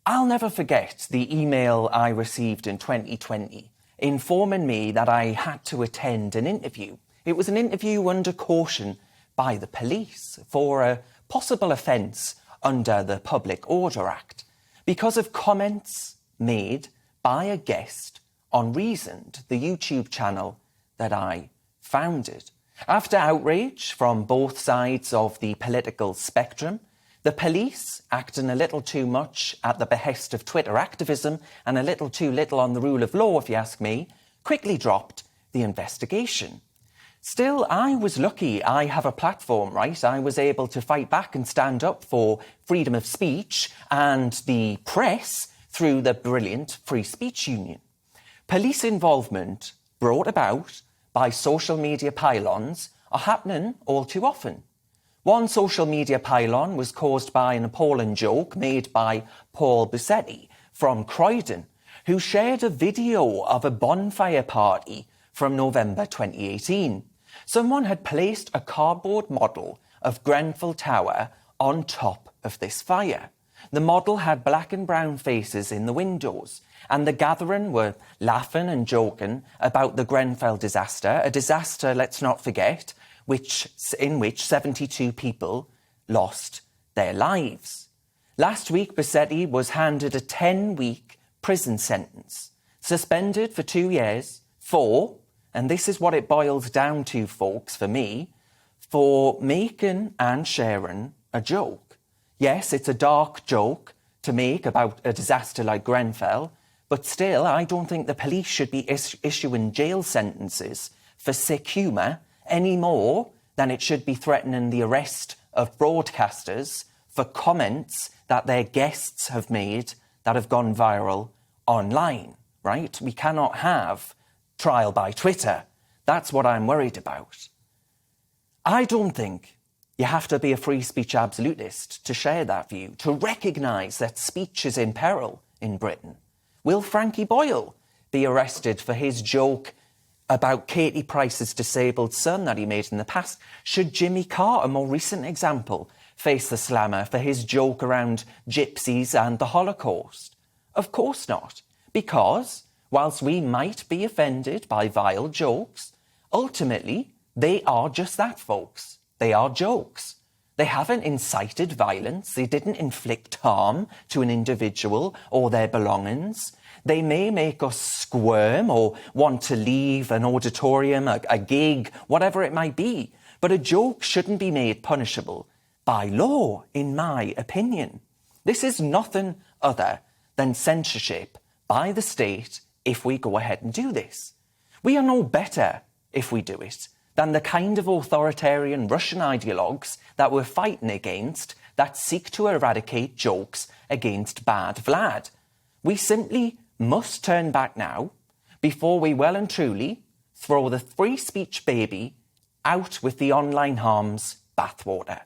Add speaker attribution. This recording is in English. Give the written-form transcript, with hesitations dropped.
Speaker 1: I'll never forget the email I received in 2020 informing me that I had to attend an interview. It was an interview under caution by the police for a possible offence under the Public Order Act because of comments made by a guest on Reasoned, the YouTube channel that I founded. After outrage from both sides of the political spectrum, the police, acting a little too much at the behest of Twitter activism and a little too little on the rule of law, if you ask me, quickly dropped the investigation. Still, I was lucky. I have a platform, right? I was able to fight back and stand up for freedom of speech and the press through the brilliant Free Speech Union. Police involvement brought about by social media pylons are happening all too often. One social media pylon was caused by an appalling joke made by Paul Bussetti from Croydon, who shared a video of a bonfire party from November 2018. Someone had placed a cardboard model of Grenfell Tower on top of this fire. The model had black and brown faces in the windows, and the gathering were laughing and joking about the Grenfell disaster, a disaster, let's not forget, in which 72 people lost their lives. Last week, Bussetti was handed a 10-week prison sentence, suspended for 2 years for, and this is what it boils down to, folks, for me, for making and sharing a joke. Yes, it's a dark joke to make about a disaster like Grenfell, but still, I don't think the police should be issuing jail sentences for sick humour any more than it should be threatening the arrest of broadcasters for comments that their guests have made that have gone viral online, right? We cannot have trial by Twitter. That's what I'm worried about. I don't think you have to be a free speech absolutist to share that view, to recognise that speech is in peril in Britain. Will Frankie Boyle be arrested for his joke about Katie Price's disabled son that he made in the past? Should Jimmy Carr, a more recent example, face the slammer for his joke around gypsies and the Holocaust? Of course not, because whilst we might be offended by vile jokes, ultimately they are just that, folks. They are jokes. They haven't incited violence. They didn't inflict harm to an individual or their belongings. They may make us squirm or want to leave an auditorium, a gig, whatever it might be. But a joke shouldn't be made punishable by law, in my opinion. This is nothing other than censorship by the state if we go ahead and do this. We are no better if we do it than the kind of authoritarian Russian ideologues that we're fighting against that seek to eradicate jokes against bad Vlad. We simply must turn back now before we well and truly throw the free speech baby out with the online harm's bathwater.